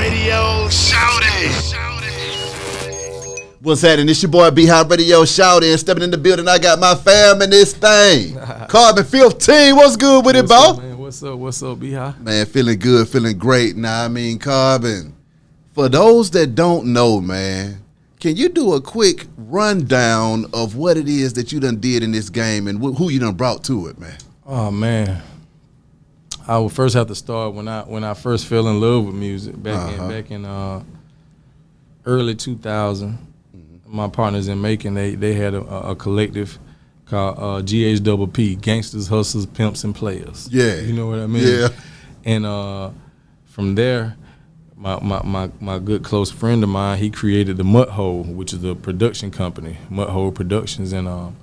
Radio. Shout it. What's happening? It's your boy B HighAtl. Shout in, stepping in the building. I got my fam in this thing. Carbon 15. What's good with it, bro? What's up, B High? Man, feeling good, feeling great. Now, I mean, Carbon, for those that don't know, man, can you do a quick rundown of what it is that you done did in this game and who you done brought to it, man? Oh man, I would first have to start when I first fell in love with music back in early 2000. My partners in Macon, they had a collective called GHPP, Gangsters, Hustlers, Pimps, and Players. Yeah. You know what I mean? Yeah. And from there, my good close friend of mine, he created the Mud Hole, which is a production company, Mud Hole Productions, and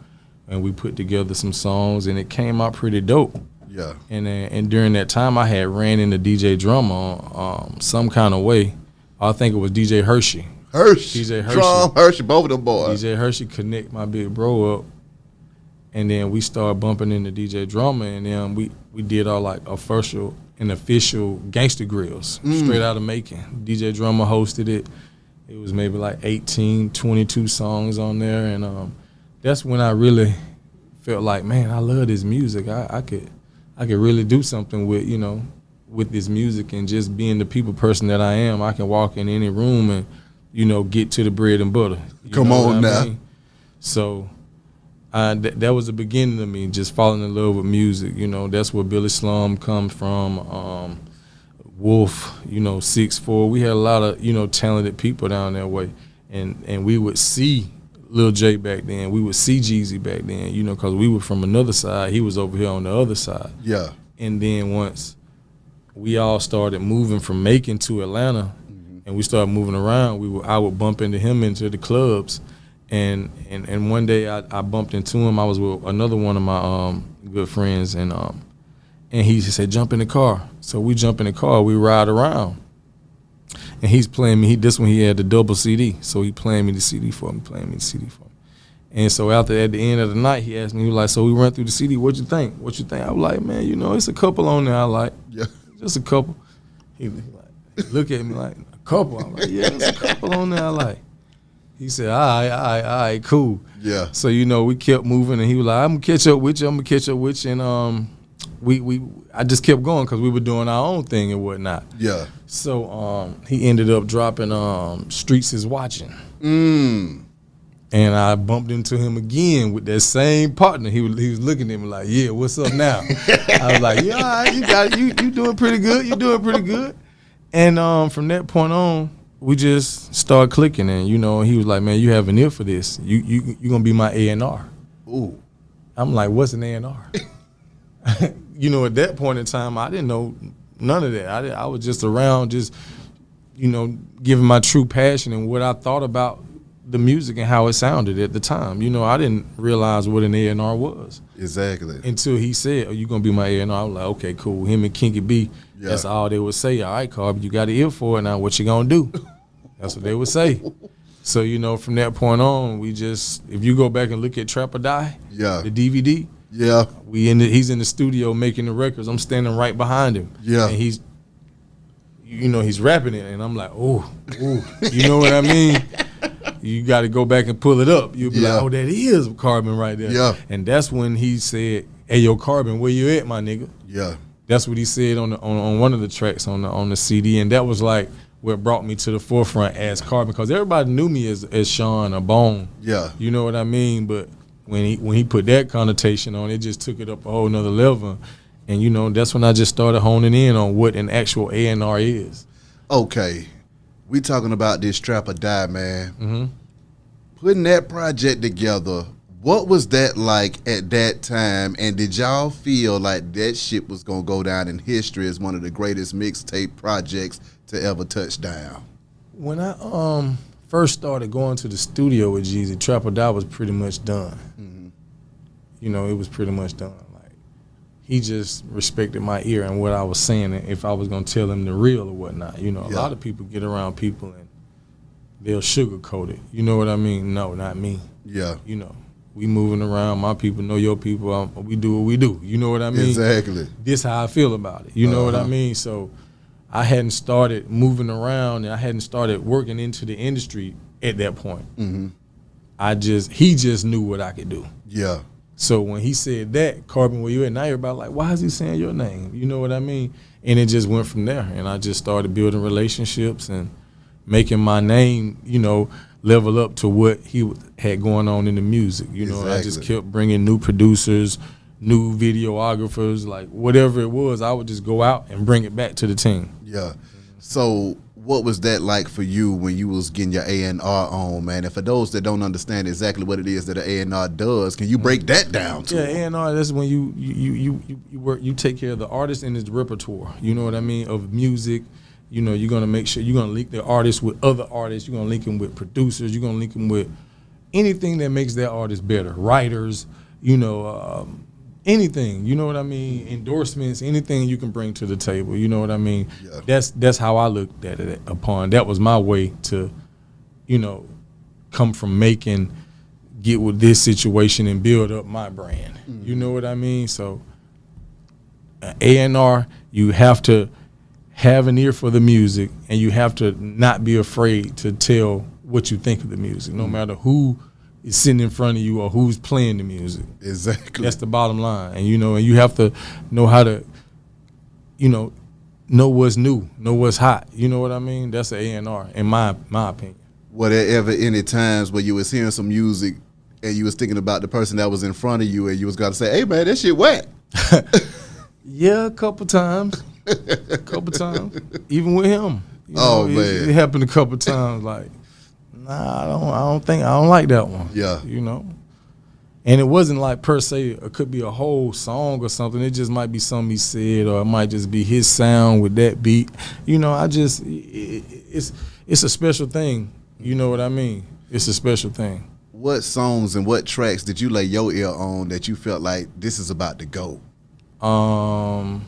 we put together some songs, and it came out pretty dope. Yeah. And during that time, I had ran into DJ Drummer some kind of way. I think it was DJ Hershey. DJ Hershey. Drum, Hershey, both of them boys. DJ Hershey connect my big bro up, and then we started bumping into DJ Drummer, and then we did our like official gangster grills straight out of Macon. DJ Drummer hosted it. It was maybe like 18, 22 songs on there, and that's when I really felt like, man, I love this music. I could really do something with this music, and just being the people person that I am, I can walk in any room and get to the bread and butter. Come on now. Mean? So that was the beginning of me just falling in love with music. That's where Billy Slum comes from. Wolf, 6'4". We had a lot of talented people down that way, and we would see Lil J back then. We would see Jeezy back then. Because we were from another side. He was over here on the other side. Yeah. And then once we all started moving from Macon to Atlanta, and we started moving around, I would bump into him into the clubs, and one day I bumped into him. I was with another one of my good friends, and he said, "Jump in the car." So we jump in the car, we ride around, and he's playing me. This one he had the double CD, so he playing me the CD for me, And so at the end of the night, he asked me, he was like, "So we run through the CD. What you think? What you think?" I was like, "Man, it's a couple on there I like, just a couple." He like look at me like. Couple. I'm like, yeah, there's a couple on there I like. He said, all right, cool. Yeah. So, we kept moving, and he was like, I'm gonna catch up with you, and I just kept going because we were doing our own thing and whatnot. Yeah. So he ended up dropping Streets Is Watching. And I bumped into him again with that same partner. He was looking at me like, yeah, what's up now? I was like, yeah, all right, you doing pretty good. You doing pretty good. And from that point on, we just started clicking, and he was like, "Man, you have an ear for this. You gonna be my A&R." Ooh, I'm like, "What's an A&R?" At that point in time, I didn't know none of that. I was just around, just giving my true passion and what I thought about the music and how it sounded at the time. I didn't realize what an A&R was. Exactly. Until he said, "Oh, you gonna be my A&R?" I was like, "Okay, cool." Him and Kinky B. Yeah. That's all they would say. "All right, Carb, you got an ear for it now. What you gonna do?" That's what they would say. So from that point on, we just, if you go back and look at Trap or Die, the DVD, he's in the studio making the records. I'm standing right behind him, and he's, he's rapping it, and I'm like, ooh, you know what I mean? You got to go back and pull it up. You'll be like, oh, that is Carbon right there. Yeah. And that's when he said, "Hey, yo, Carbon, where you at, my nigga?" Yeah. That's what he said on one of the tracks on the CD, and that was like what brought me to the forefront as Carbon, because everybody knew me as Sean or Bone. Yeah. You know what I mean? But when he put that connotation on, it just took it up a whole nother level. And that's when I just started honing in on what an actual A&R is. Okay. We talking about this Trap or Die, man. Putting that project together, what was that like at that time? And did y'all feel like that shit was going to go down in history as one of the greatest mixtape projects to ever touch down? When I first started going to the studio with Jeezy, Trap or Die was pretty much done. It was pretty much done. Like, he just respected my ear and what I was saying, and if I was going to tell him the real or whatnot. A lot of people get around people and they'll sugarcoat it. You know what I mean? No, not me. Yeah. We moving around. My people know your people. We do what we do. You know what I mean? Exactly. This how I feel about it. You know what I mean? So I hadn't started moving around and I hadn't started working into the industry at that point. Mm-hmm. He just knew what I could do. Yeah. So when he said that, Carbon, where you at? Now everybody like, why is he saying your name? You know what I mean? And it just went from there. And I just started building relationships and making my name, level up to what he had going on in the music. Exactly. I just kept bringing new producers, new videographers, like whatever it was, I would just go out and bring it back to the team. Yeah. So what was that like for you when you was getting your A&R on, man? And for those that don't understand exactly what it is that an A&R does, can you break that down to them? A&R, that's when you work, you take care of the artist and his repertoire, you know what I mean, of music. You're going to make sure you're going to link the artist with other artists. You're going to link them with producers. You're going to link them with anything that makes that artist better. Writers, anything, you know what I mean? Endorsements, anything you can bring to the table, you know what I mean? Yeah. That's how I looked at it upon. That was my way to, come from get with this situation and build up my brand. Mm-hmm. You know what I mean? So A&R, you have to have an ear for the music, and you have to not be afraid to tell what you think of the music, no matter who is sitting in front of you or who's playing the music. Exactly. That's the bottom line. And and you have to know how to, know what's new, know what's hot. You know what I mean? That's an A&R, in my opinion. Were there ever any times where you was hearing some music and you was thinking about the person that was in front of you and you was gonna say, hey man, that shit whack? Yeah, a couple times. Even with him. Man. It happened a couple times, like, nah, I don't like that one. Yeah. And it wasn't like per se, it could be a whole song or something. It just might be something he said, or it might just be his sound with that beat. It's a special thing. You know what I mean? It's a special thing. What songs and what tracks did you lay your ear on that you felt like this is about to go? Man,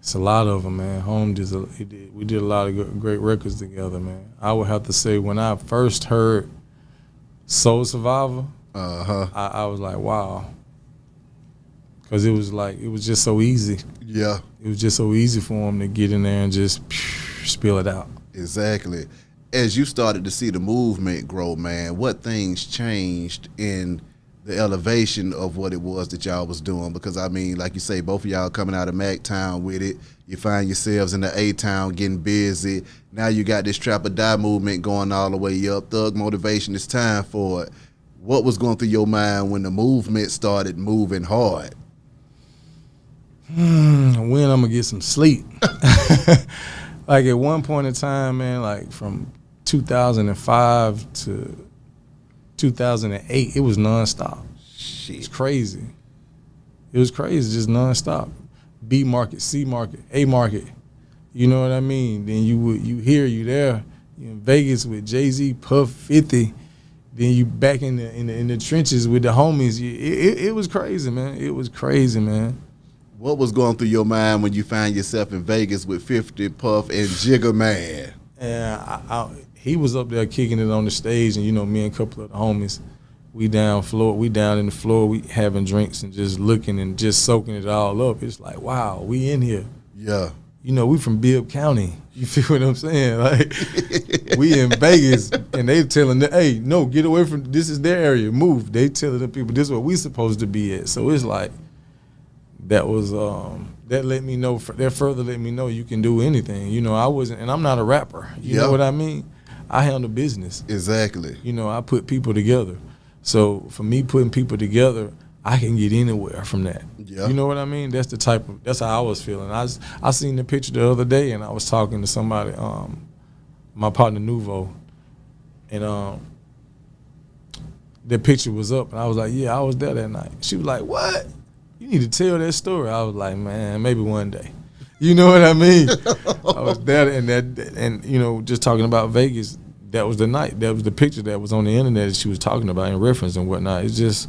it's a lot of them, man. We did a lot of great records together, man. I would have to say when I first heard Soul Survivor, I was like, wow, because it was just so easy. Yeah, it was just so easy for him to get in there and just spill it out. Exactly. As you started to see the movement grow, man, what things changed in the elevation of what it was that y'all was doing? Because, I mean, like you say, both of y'all coming out of MacTown with it. You find yourselves in the A-Town getting busy. Now you got this Trap or Die movement going all the way up. Thug Motivation, it's time for it. What was going through your mind when the movement started moving hard? When I'm going to get some sleep. Like at one point in time, man, like from 2005 to 2008, it was nonstop. Shit. It's crazy. It was crazy, just nonstop. B market, C market, A market. You know what I mean? Then you there, you in Vegas with Jay-Z, Puff, 50. Then you back in the trenches with the homies. It was crazy, man. It was crazy, man. What was going through your mind when you found yourself in Vegas with 50, Puff, and Jigga Man? And he was up there kicking it on the stage, and me and a couple of the homies, we down in the floor, we having drinks and just looking and just soaking it all up. It's like, wow, we in here. Yeah. We from Bibb County. You feel what I'm saying? Like, we in Vegas, and they telling them, hey, no, get away from, this is their area, move. They telling the people, this is where we supposed to be at. So it's like, that was, that further let me know you can do anything. I wasn't, and I'm not a rapper. You know what I mean? I handle business. Exactly. I put people together. So for me putting people together, I can get anywhere from that. Yeah. You know what I mean? That's how I was feeling. I seen the picture the other day, and I was talking to somebody, my partner Nuvo, and the picture was up, and I was like, yeah, I was there that night. She was like, what? You need to tell that story. I was like, man, maybe one day. You know what I mean? I was there, and just talking about Vegas, that was the night. That was the picture that was on the internet that she was talking about in reference and whatnot. It's just,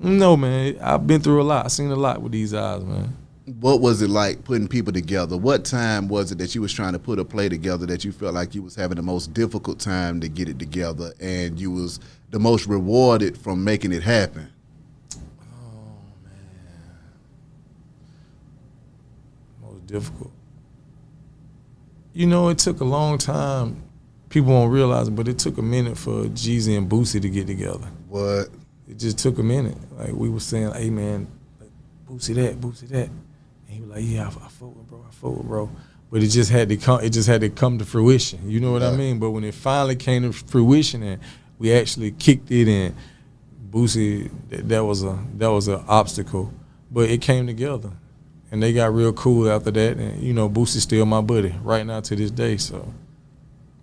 no, man, I've been through a lot. I've seen a lot with these eyes, man. What was it like putting people together? What time was it that you was trying to put a play together that you felt like you was having the most difficult time to get it together, and you was the most rewarded from making it happen? most difficult. You know, it took a long time. People won't realize it, but it took a minute for Jeezy and Boosie to get together. What? It just took a minute. Like, we were saying, hey, man, like, Boosie that. And he was like, yeah, I fuck with bro. But it just had to come to fruition. You know what I mean? But when it finally came to fruition and we actually kicked it in, Boosie, that was an obstacle. But it came together. And they got real cool after that. And, you know, Boosie's still my buddy right now to this day. So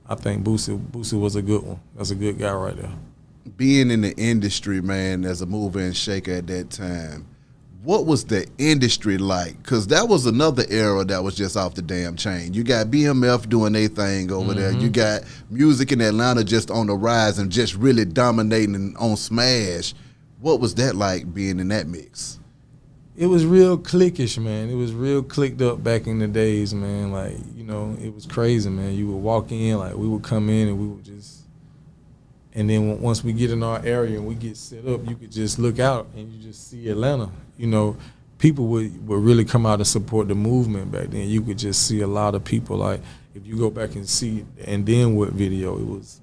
I think Boosie was a good one. That's a good guy right there. Being in the industry, man, as a mover and shaker at that time, what was the industry like? Because that was another era that was just off the damn chain. You got BMF doing their thing over there. You got music in Atlanta just on the rise and just really dominating on Smash. What was that like being in that mix? It was real cliquish, man. It was real clicked up back in the days, man. Like, you know, it was crazy, man. You would walk in, like, we would come in and we would just, and then once we get in our area and we get set up, you could just look out and you just see Atlanta. You know, people would really come out and support the movement back then. You could just see a lot of people. Like, if you go back and see And Then What video, it was,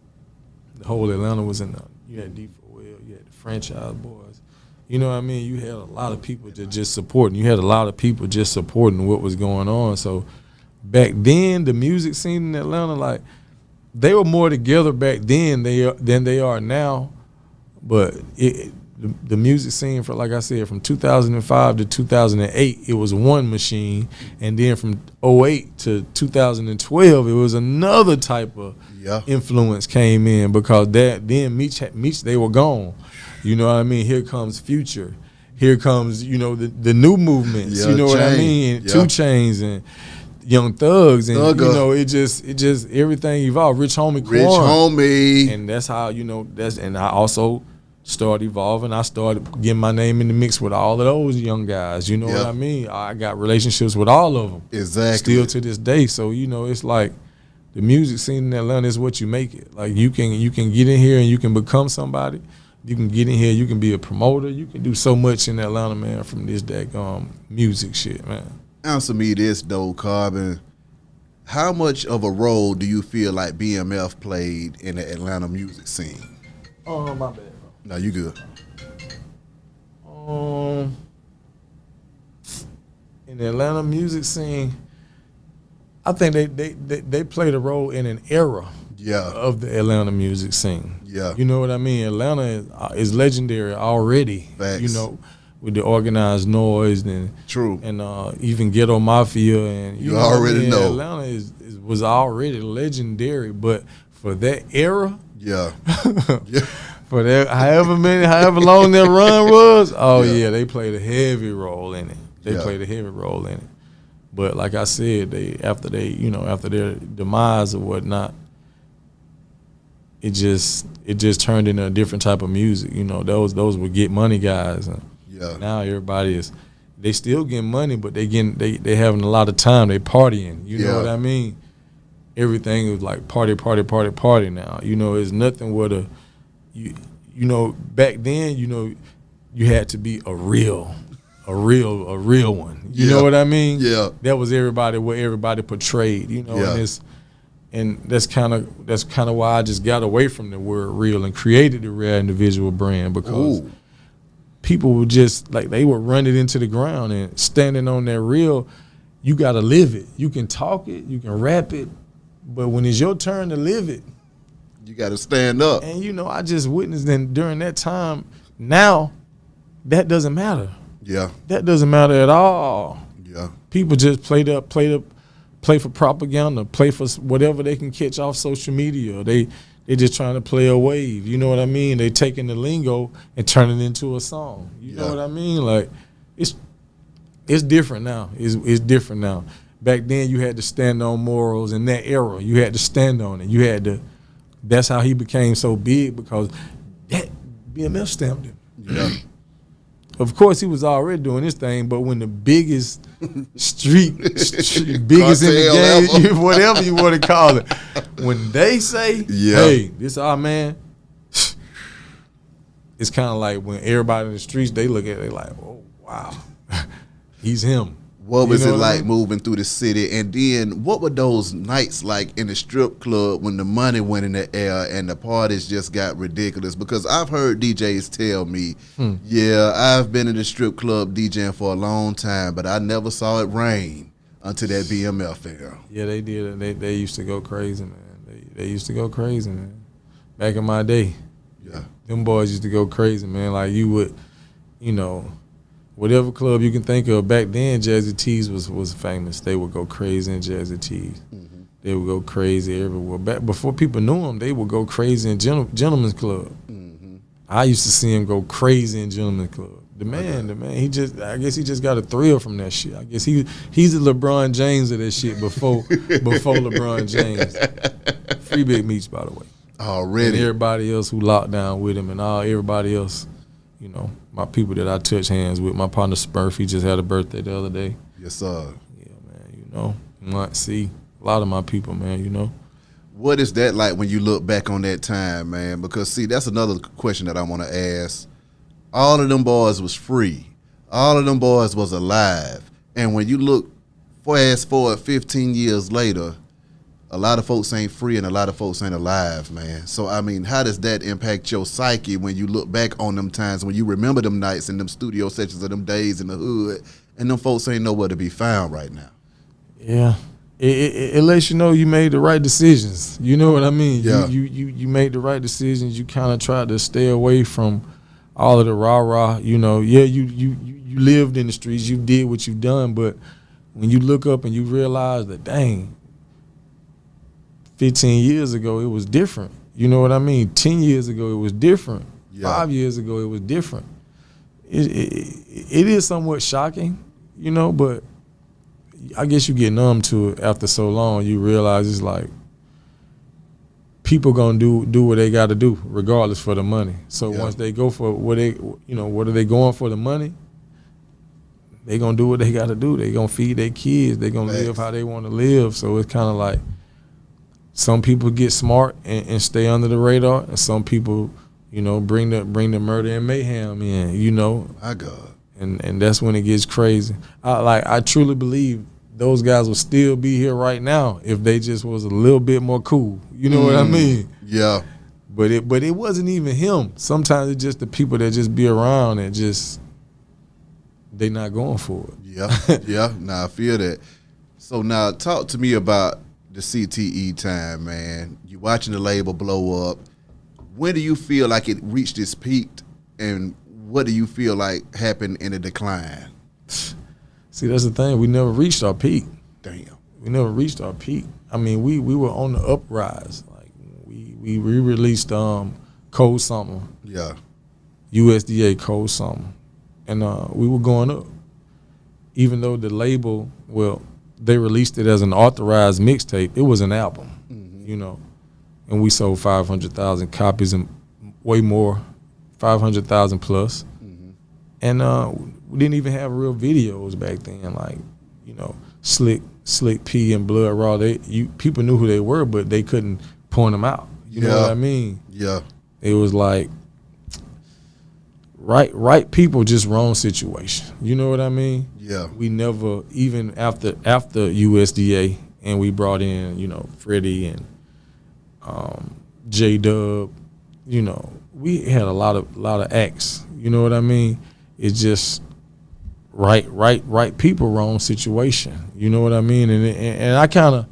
the whole Atlanta was in the, you had D4L, you had the Franchise Boys. You know what I mean? You had a lot of people just supporting. You had a lot of people just supporting what was going on. So back then, the music scene in Atlanta, like, they were more together back then than they are now. But the music scene, for, like I said, from 2005 to 2008, it was one machine. And then from 2008 to 2012, it was another type of influence came in, because then Meech, they were gone. You know what I mean? Here comes Future. Here comes, you know, the new movements. You know what I mean? And 2 Chainz and Young Thugs, and you know, it just everything evolved. Rich Homie, and that's how, you know, and I also started evolving. I started getting my name in the mix with all of those young guys. You know what I mean? I got relationships with all of them. Exactly. Still to this day. So, you know, it's like the music scene in Atlanta is what you make it. Like, you can get in here and you can become somebody. You can get in here, you can be a promoter, you can do so much in Atlanta, man, from this daggone music shit, man. Answer me this, though, Carbon. How much of a role do you feel like BMF played in the Atlanta music scene? Oh, my bad, bro. No, you good. In the Atlanta music scene, I think they played a role in an era of the Atlanta music scene. You know what I mean? Atlanta is legendary already. Facts. You know, with the organized noise and even Ghetto Mafia, and you know already know Atlanta was already legendary. But for that era, for that however long that run was, they played a heavy role in it. They played a heavy role in it. But like I said, after their demise or whatnot, it just turned into a different type of music. You know, those were get money guys. And now everybody they still getting money, but they having a lot of time. They partying. You know what I mean? Everything is like party now. You know, it's nothing where you know, back then, you know, you had to be a real one. You know what I mean? That was what everybody portrayed, you know, and that's kind of why I just got away from the word real and created the Rare Individual brand, because people were just like, they would run it into the ground, and standing on that real, you got to live it. You can talk it, you can rap it, but when it's your turn to live it, you got to stand up. And you know, I just witnessed during that time. Now, that doesn't matter. That doesn't matter at all. People just play for propaganda, play for whatever they can catch off social media. They just trying to play a wave. You know what I mean? They taking the lingo and turning it into a song. You know what I mean? Like, it's different now. It's different now. Back then, you had to stand on morals. In that era, you had to stand on it. You had to. That's how he became so big, because that BMF stamped him. Of course, he was already doing his thing, but when the biggest biggest in the game, whatever you want to call it, when they say, hey, this our man, it's kind of like when everybody in the streets, they look at it, they like, oh, wow, he's him. What was You it know what I like mean? moving through the city? And then what were those nights like in the strip club when the money went in the air and the parties just got ridiculous? Because I've heard DJs tell me, yeah, I've been in the strip club DJing for a long time, but I never saw it rain until that BMF era. Yeah, they did. They used to go crazy, man. They used to go crazy, man. Back in my day, Yeah. them boys used to go crazy, man. Like you would, whatever club you can think of back then, Jazzy T's was famous. They would go crazy in Jazzy T's. Mm-hmm. They would go crazy everywhere. Back before people knew them, they would go crazy in Gentleman's Club. Mm-hmm. I used to see him go crazy in Gentleman's Club. The man, I guess he just got a thrill from that shit. I guess he's the LeBron James of that shit before LeBron James. Free Big Meats, by the way. And Already. everybody else who locked down with him and everybody else, my people that I touch hands with. My partner Smurf, he just had a birthday the other day. Yes, sir. Yeah, man, you might see a lot of my people, man, What is that like when you look back on that time, man? Because, see, that's another question that I want to ask. All of them boys was free. All of them boys was alive. And when you look fast forward 15 years later, a lot of folks ain't free and a lot of folks ain't alive, man. So, I mean, how does that impact your psyche when you look back on them times, when you remember them nights and them studio sessions of them days in the hood, and them folks ain't nowhere to be found right now? Yeah. It lets you know you made the right decisions. You know what I mean? Yeah. You made the right decisions. You kind of tried to stay away from all of the rah-rah. You lived in the streets. You did what you've done. But when you look up and you realize that, dang, 15 years ago it was different. You know what I mean? 10 years ago it was different. Yeah. 5 years ago it was different. It is somewhat shocking, but I guess you get numb to it after so long. You realize it's like people gonna do what they got to do, regardless for the money. So once they go for what are they going for the money? They gonna do what they got to do. They gonna feed their kids. They gonna live how they want to live. So it's kind of like some people get smart and stay under the radar, and some people, bring the murder and mayhem in. My God. And that's when it gets crazy. I truly believe those guys will still be here right now if they just was a little bit more cool. You know what I mean? Yeah. But it wasn't even him. Sometimes it's just the people that just be around and just they not going for it. Yeah. Yeah. Nah, I feel that. So now talk to me about the CTE time, man. You watching the label blow up. When do you feel like it reached its peak, and what do you feel like happened in the decline? See, that's the thing. We never reached our peak. Damn. We never reached our peak. I mean, we were on the uprise. Like we re-released Cold Summer, Yeah. USDA Cold Summer, and we were going up. Even though the label, they released it as an authorized mixtape, it was an album, and we sold 500,000 copies and way more, 500,000 plus, and we didn't even have real videos back then, like Slick P and Blood Raw. People knew who they were, but they couldn't point them out. You know what I mean? Yeah. It was like right people, just wrong situation. You know what I mean? Yeah. We never, even after USDA, and we brought in Freddie and J Dub. We had a lot of acts. You know what I mean? It's just right people, wrong situation. You know what I mean? And I kind of,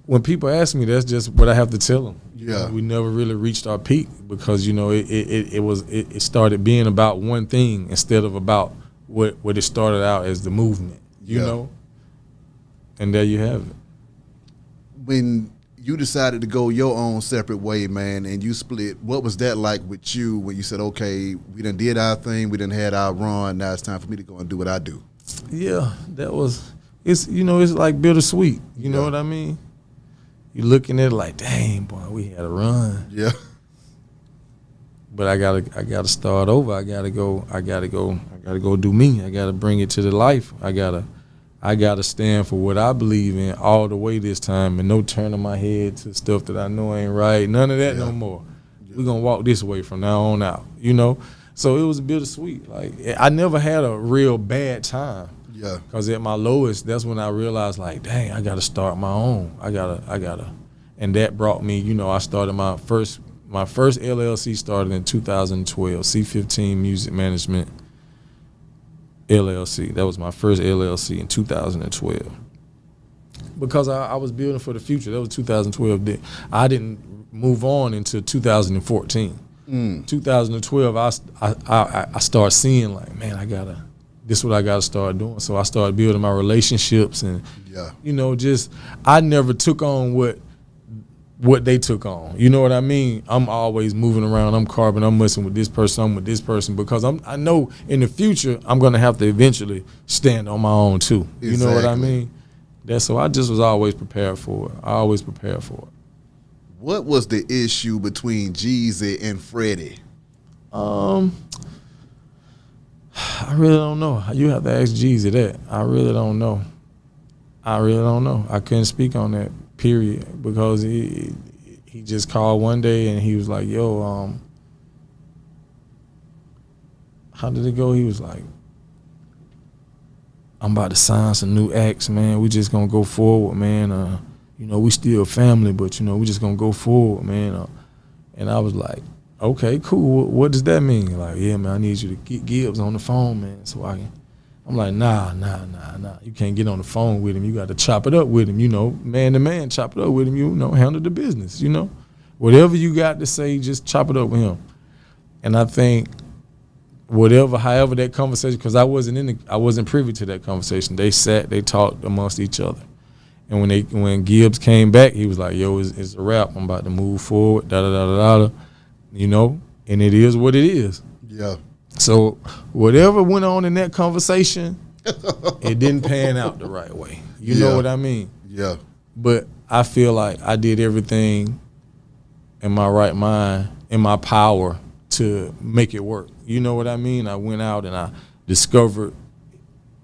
when people ask me, that's just what I have to tell them. Yeah. We never really reached our peak because it started being about one thing instead of about what it started out as, the movement. You know, and there you have it. When you decided to go your own separate way, man, and you split, what was that like with you when you said, okay, we done did our thing, we done had our run, now it's time for me to go and do what I do? Yeah, it's like bittersweet. You know what I mean? You looking at it like, dang, boy, we had a run. Yeah. But I gotta start over. I gotta go do me. I gotta bring it to the life. I gotta stand for what I believe in all the way this time, and no turning my head to stuff that I know ain't right. None of that no more. We're gonna walk this way from now on out. So it was bittersweet. Like, I never had a real bad time. Yeah. Because at my lowest, that's when I realized, like, dang, I got to start my own. I gotta. And that brought me, I started my first LLC started in 2012, C15 Music Management LLC. That was my first LLC in 2012. Because I was building for the future. That was 2012. I didn't move on until 2014. 2012, I started seeing, like, man, this is what I gotta start doing. So I started building my relationships and, I never took on what they took on. You know what I mean? I'm always moving around. I'm carving. I'm messing with this person. I'm with this person because I know in the future I'm gonna have to eventually stand on my own too. You know what I mean? So I just was always prepared for it. I always prepared for it. What was the issue between Jeezy and Freddie? I really don't know. You have to ask Jeezy that. I really don't know. I couldn't speak on that, period, because he just called one day and he was like, yo, how did it go? He was like, I'm about to sign some new acts, man. We just gonna go forward, man. We still family, but we just gonna go forward, man. And I was like, okay, cool. What does that mean? Like, yeah, man, I need you to get Gibbs on the phone, man, so I can. I'm like, nah. You can't get on the phone with him. You got to chop it up with him, man to man, chop it up with him, handle the business, Whatever you got to say, just chop it up with him. And I think however that conversation, because I wasn't privy to that conversation. They sat, they talked amongst each other. And when Gibbs came back, he was like, yo, it's a wrap. I'm about to move forward, da-da-da-da-da, and it is what it is. Yeah. So whatever went on in that conversation, it didn't pan out the right way. You know what I mean? Yeah. But I feel like I did everything in my right mind, in my power to make it work. You know what I mean? I went out and I discovered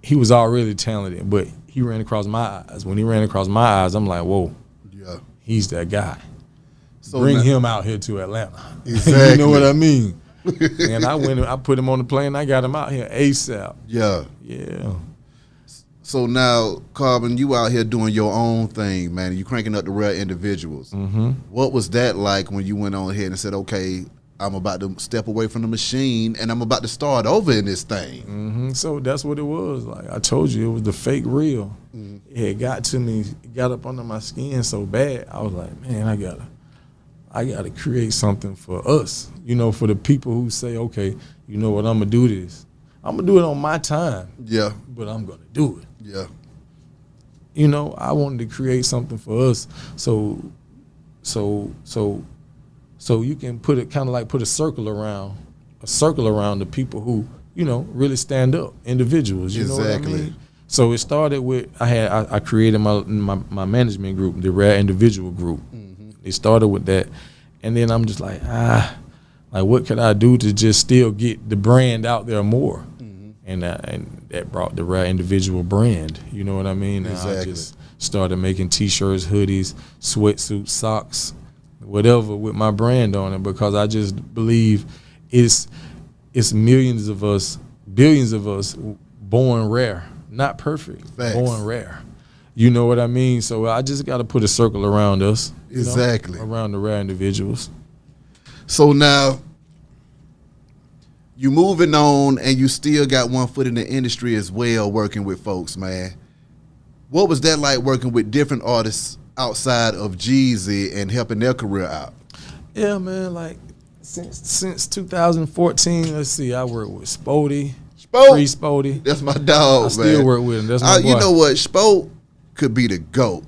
he was already talented, but he ran across my eyes. When he ran across my eyes, I'm like, whoa, he's that guy. So bring him out here to Atlanta. Exactly. You know what I mean? And I put him on the plane. I got him out here ASAP. Yeah. Yeah. So now, Carbon, you out here doing your own thing, man. You cranking up the rare individuals. Mm-hmm. What was that like when you went on ahead and said, okay, I'm about to step away from the machine and I'm about to start over in this thing? Mm-hmm. So that's what it was. Like I told you, it was the fake real. Mm-hmm. It had got to me, got up under my skin so bad. I was like, man, I gotta create something for us. For the people who say, okay, you know what, I'm gonna do this. I'm gonna do it on my time. Yeah. But I'm gonna do it. Yeah. I wanted to create something for us. So you can put it kind of like put a circle around the people who, really stand up, individuals. You know what I mean? So it started with I created my management group, the Rare Individual Group. Mm-hmm. It started with that, and then I'm just like what could I do to just still get the brand out there more? Mm-hmm. And that brought the Rare Individual brand. You know what I mean? Exactly. I just started making T-shirts, hoodies, sweatsuits, socks, whatever with my brand on it, because I just believe it's millions of us, billions of us born rare, not perfect, Facts. Born rare. You know what I mean? So I just got to put a circle around us. Exactly. Around the rare individuals. So now you moving on and you still got one foot in the industry as well, working with folks, man. What was that like working with different artists outside of Jeezy and helping their career out? Yeah, man, like since 2014, let's see, I worked with Spody. Free Spody. That's my dog, man. I still work with him. That's my boy. You know what? Spode could be the GOAT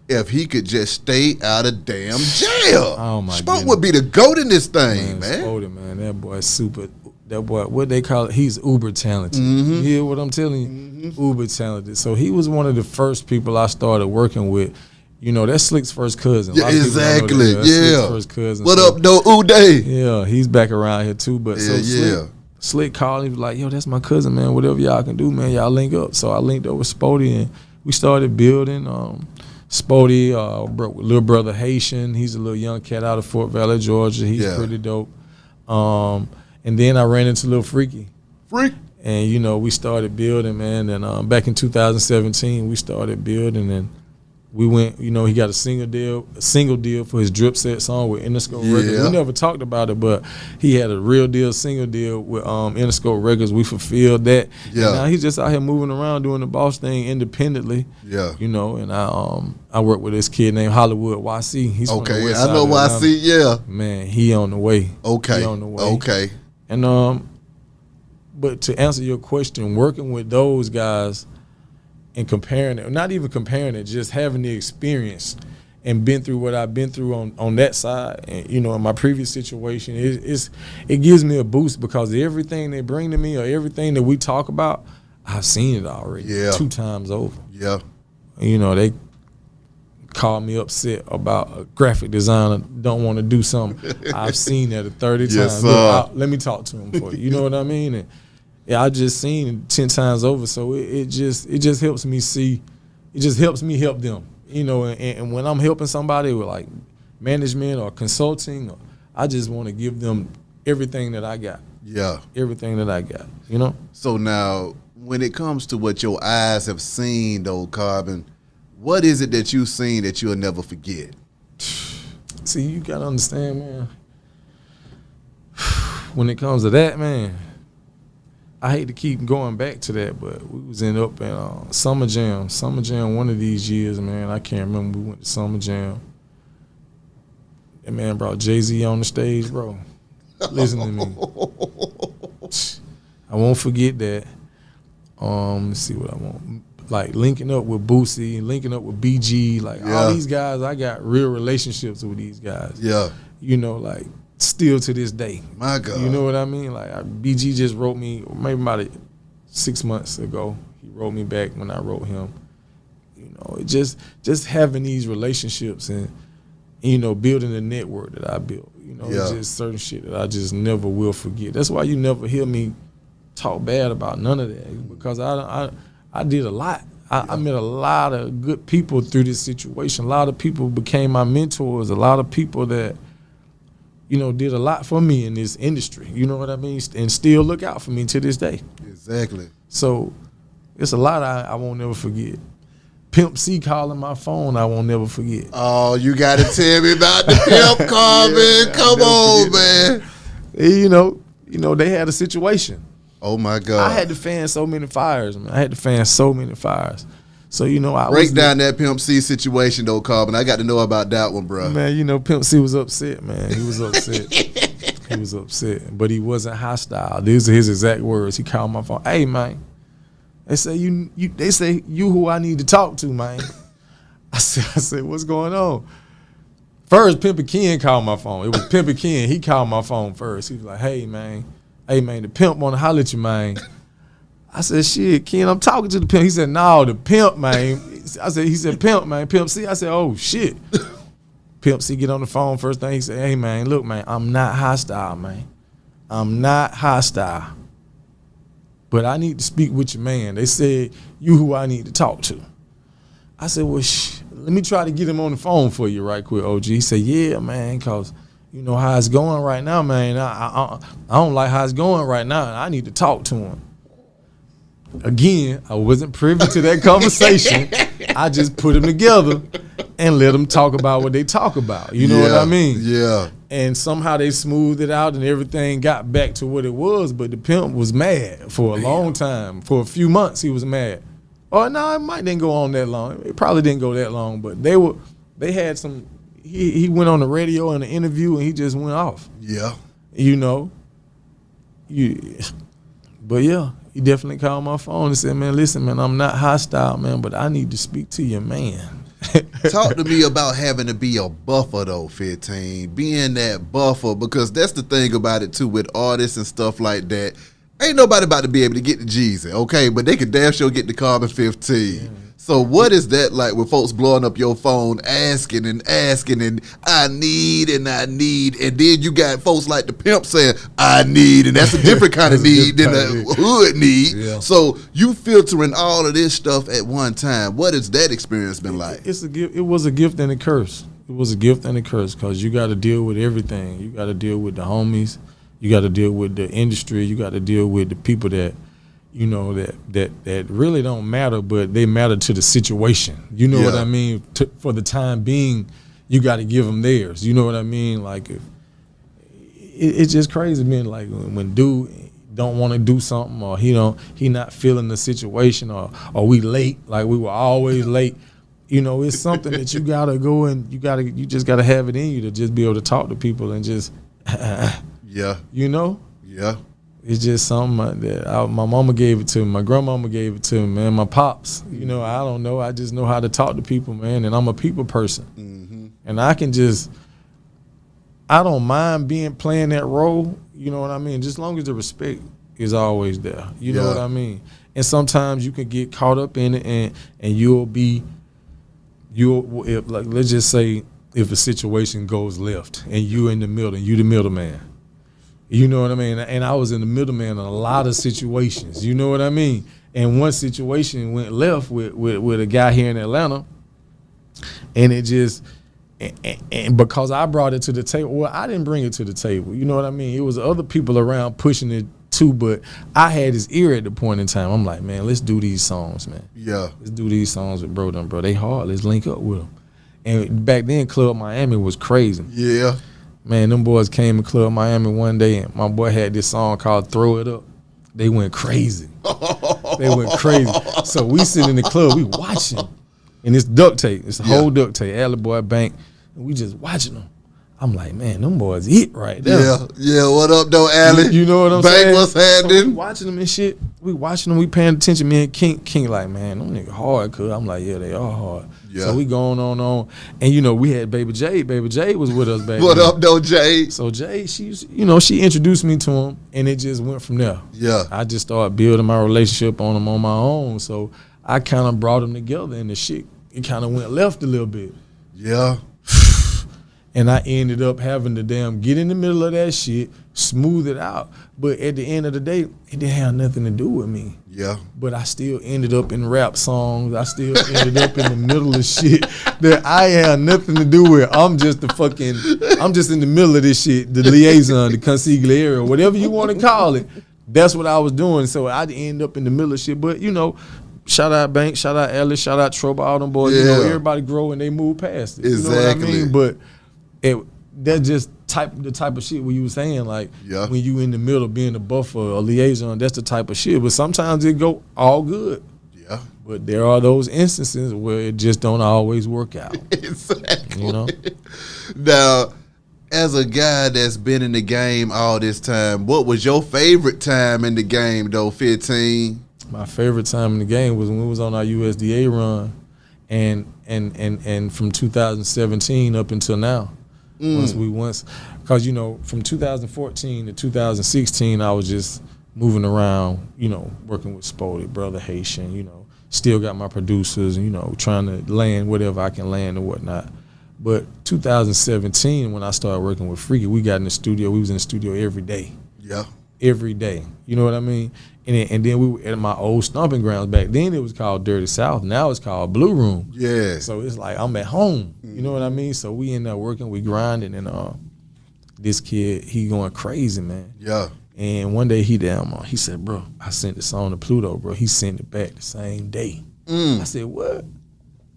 if he could just stay out of damn jail. Oh, my Spode goodness. would be the GOAT in this thing, man. Spody, man, that boy is super. That boy, what they call it, he's uber talented. Mm-hmm. You hear what I'm telling you? Mm-hmm. Uber talented. So he was one of the first people I started working with. That's Slick's first cousin. Yeah, exactly. That's Slick's first cousin. What up, though, Uday? Yeah, he's back around here too. But Slick called. He was like, "Yo, that's my cousin, man. Whatever y'all can do, man, y'all link up." So I linked up with Spody, and we started building. Spody, little brother Haitian. He's a little young cat out of Fort Valley, Georgia. He's pretty dope. And then I ran into Lil Freaky. And, you know, we started building, man. And back in 2017, we started building, and we went, you know, he got a single deal for his Drip Set song with Interscope Records. We never talked about it, but he had a real deal, single deal with Interscope Records. We fulfilled that. Yeah. And now he's just out here moving around doing the boss thing independently. Yeah. You know, and I work with this kid named Hollywood YC. He's from the Okay, west I side know of Atlanta. YC, yeah. Man, he on the way. Okay. He on the way. Okay. And but to answer your question, working with those guys and comparing it, not even comparing it, just having the experience and been through what I've been through on that side, and, you know, in my previous situation, it gives me a boost because everything they bring to me or everything that we talk about, I've seen it already 2 times over. Yeah. You know, they call me upset about a graphic designer don't want to do something. I've seen that 30 Yes, times. sir. Look, let me talk to him for you. You know what I mean? And yeah, I just seen it 10 times over. So it just helps me see. It just helps me help them. You know, and when I'm helping somebody with like management or consulting, I just want to give them everything that I got. Yeah. Everything that I got. You know. So now, when it comes to what your eyes have seen, though, Carbon, what is it that you've seen that you'll never forget? See, you gotta understand, man. When it comes to that, man, I hate to keep going back to that, but we was up in Summer Jam. Summer Jam one of these years, man. I can't remember. We went to Summer Jam. That man brought Jay-Z on the stage, bro. Listen to me. I won't forget that. Let's see what I want. Like linking up with Boosie, linking up with BG, like all these guys, I got real relationships with these guys. Yeah. You know, like still to this day. My God. You know what I mean? Like BG just wrote me maybe about 6 months ago. He wrote me back when I wrote him. You know, it just having these relationships and, you know, building the network that I built. You know, it's just certain shit that I just never will forget. That's why you never hear me talk bad about none of that, because I did a lot. I met a lot of good people through this situation. A lot of people became my mentors. A lot of people that, you know, did a lot for me in this industry. You know what I mean? And still look out for me to this day. Exactly. So it's a lot I won't never forget. Pimp C calling my phone, I won't never forget. Oh, you got to tell me about the Pimp Carbon. Come on, man. You know, they had a situation. Oh, my God. I had to fan so many fires, man. I had to fan so many fires. So, you know, Break down that Pimp C situation, though, Carbon. I got to know about that one, bro. Man, you know, Pimp C was upset, man. He was upset. He was upset. But he wasn't hostile. These are his exact words. He called my phone. Hey, man. They say you who I need to talk to, man. I said, what's going on? First, Pimpin' Ken called my phone. It was Pimpin' Ken. He called my phone first. He was like, hey, man, the pimp want to holler at you, man. I said, shit, Ken, I'm talking to the pimp. He said, no, the pimp, man. He said, pimp, man, Pimp C. I said, oh, shit. Pimp C get on the phone. First thing he said, hey, man, look, man, I'm not hostile, man. I'm not hostile. But I need to speak with your man. They said, you who I need to talk to. I said, well, let me try to get him on the phone for you right quick, OG. He said, yeah, man, because you know how it's going right now, man. I don't like how it's going right now. I need to talk to him. Again, I wasn't privy to that conversation. I just put them together and let them talk about what they talk about. You know what I mean? Yeah. And somehow they smoothed it out and everything got back to what it was. But the pimp was mad for a long time. For a few months, he was mad. Or no, it might didn't go on that long. It probably didn't go that long. But they had some. He went on the radio in an interview and he just went off. Yeah. You know. But yeah, he definitely called my phone and said, man, listen, man, I'm not hostile, man, but I need to speak to your man. Talk to me about having to be a buffer, though, 15. Being that buffer, because that's the thing about it, too, with artists and stuff like that. Ain't nobody about to be able to get the Jeezy, okay? But they could damn sure get the Carbon 15. Yeah. So what is that like with folks blowing up your phone, asking and I need, and then you got folks like the pimp saying, I need, and that's a different kind of need than a hood need. Yeah. So you filtering all of this stuff at one time. What has that experience been like? It's a gift. It was a gift and a curse. It was a gift and a curse because you got to deal with everything. You got to deal with the homies. You got to deal with the industry. You got to deal with the people that, you know, that really don't matter, but they matter to the situation. You know what I mean? For the time being, you got to give them theirs. You know what I mean? Like, it's just crazy, man. Like when dude don't want to do something, or he not feeling the situation, or we late, like we were always late. You know, it's something that you gotta go and you just gotta have it in you to just be able to talk to people and just you know. Yeah. It's just something that my mama gave it to me, my grandmama gave it to me, man, my pops. You know, I don't know. I just know how to talk to people, man, and I'm a people person. Mm-hmm. And I don't mind playing that role, you know what I mean, just as long as the respect is always there. You know what I mean? And sometimes you can get caught up in it and let's just say if a situation goes left and you in the middle and you the middleman. You know what I mean? And I was in the middleman in a lot of situations. You know what I mean? And one situation went left with a guy here in Atlanta, and it just and because I brought it to the table. Well, I didn't bring it to the table. You know what I mean? It was other people around pushing it too, but I had his ear at the point in time. I'm like, man, let's do these songs, man. Yeah. Let's do these songs with bro. They hard. Let's link up with them. And back then, Club Miami was crazy. Yeah. Man, them boys came to Club Miami one day, and my boy had this song called Throw It Up. They went crazy. So we sit in the club, we watching. And it's duct tape. It's a whole duct tape. Alley Boy Bank. And we just watching them. I'm like, man, them boys it right there. Yeah. What up, though, Alley? You know what I'm Bank, saying? What's happening? So we watching them and shit. We watching them. We paying attention. Me and King like, man, them niggas hard. Cause I'm like, yeah, they are hard. Yeah. So we going on. And, you know, we had Baby Jade. Baby Jade was with us back What then. up, though, Jade? So Jade, she introduced me to him, and it just went from there. Yeah. I just started building my relationship on him on my own. So I kind of brought them together, and the shit, it kind of went left a little bit. Yeah. And I ended up having to get in the middle of that shit, smooth it out. But at the end of the day, it didn't have nothing to do with me. Yeah. But I still ended up in rap songs. I still ended up in the middle of shit that I had nothing to do with. I'm just in the middle of this shit, the liaison, the consigliere, whatever you want to call it. That's what I was doing. So I'd end up in the middle of shit. But, you know, shout out Bank, shout out Ellis, shout out Trouble, all them boys. Yeah. You know, everybody grow and they move past it. Exactly. You know what I mean? But that's just the type of shit where you were saying, like, when you in the middle being a buffer or a liaison, that's the type of shit. But sometimes it go all good. Yeah. But there are those instances where it just don't always work out. Exactly. You know? Now, as a guy that's been in the game all this time, what was your favorite time in the game, though, 15? My favorite time in the game was when we was on our USDA run and from 2017 up until now. Because, you know, from 2014 to 2016, I was just moving around, you know, working with Spody, Brother Haitian, you know, still got my producers, you know, trying to land whatever I can land and whatnot. But 2017, when I started working with Freaky, we got in the studio. We was in the studio every day. Yeah. Every day. You know what I mean? And then we were at my old stomping grounds. Back then it was called Dirty South. Now it's called Blue Room. Yeah. So it's like I'm at home. You know what I mean? So we in there working, we grinding, and this kid, he going crazy, man. Yeah. And one day he said, bro, I sent the song to Pluto, bro. He sent it back the same day. I said, what?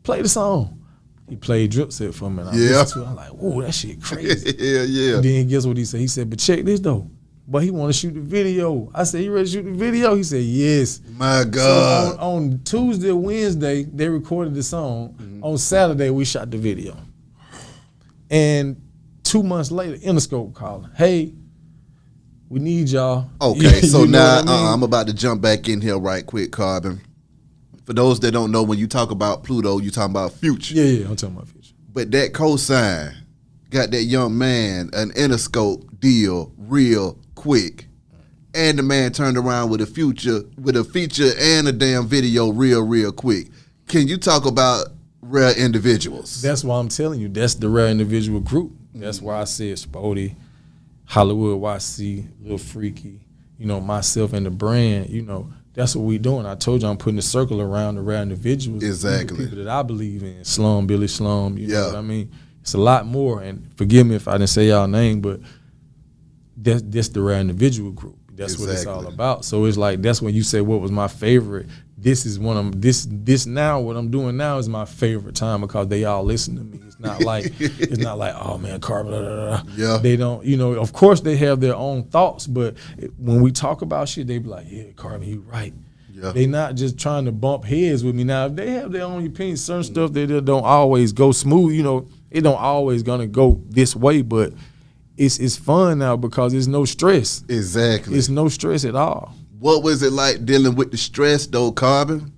Play the song. He played Drip Set for me. And I listened to it. I'm like, whoa, that shit crazy. Yeah. And then guess what he said? He said, but check this though. But he want to shoot the video. I said, you ready to shoot the video? He said, yes. My God. So on Tuesday, Wednesday, they recorded the song. Mm-hmm. On Saturday, we shot the video. And 2 months later, Interscope calling. Hey, we need y'all. Okay, so now I'm about to jump back in here right quick, Carbon. For those that don't know, when you talk about Pluto, you talking about Future. Yeah, I'm talking about Future. But that cosign got that young man an Interscope deal real quick. And the man turned around with a feature and a damn video real quick. Can you talk about rare individuals? That's why I'm telling you, that's the rare individual group. That's why I said Spody, Hollywood YC, Lil Freaky, you know, myself and the brand, you know, that's what we doing. I told you I'm putting a circle around the rare individuals. Exactly. The people that I believe in. Slum, Billy Slum, you know what I mean? It's a lot more, and forgive me if I didn't say y'all name, but that's the rare individual group. That's what it's all about. So it's like that's when you say what was my favorite. This is one of this now what I'm doing now is my favorite time because they all listen to me. It's not like oh man, Carbon. Blah, blah, blah. Yeah. They don't, of course they have their own thoughts, but when we talk about shit, they be like, yeah, Carbon, you right. Yeah. They not just trying to bump heads with me. Now, if they have their own opinions, certain stuff they don't always go smooth. It don't always gonna go this way, but it's fun now because there's no stress. Exactly. It's no stress at all. What was it like dealing with the stress though, Carbon?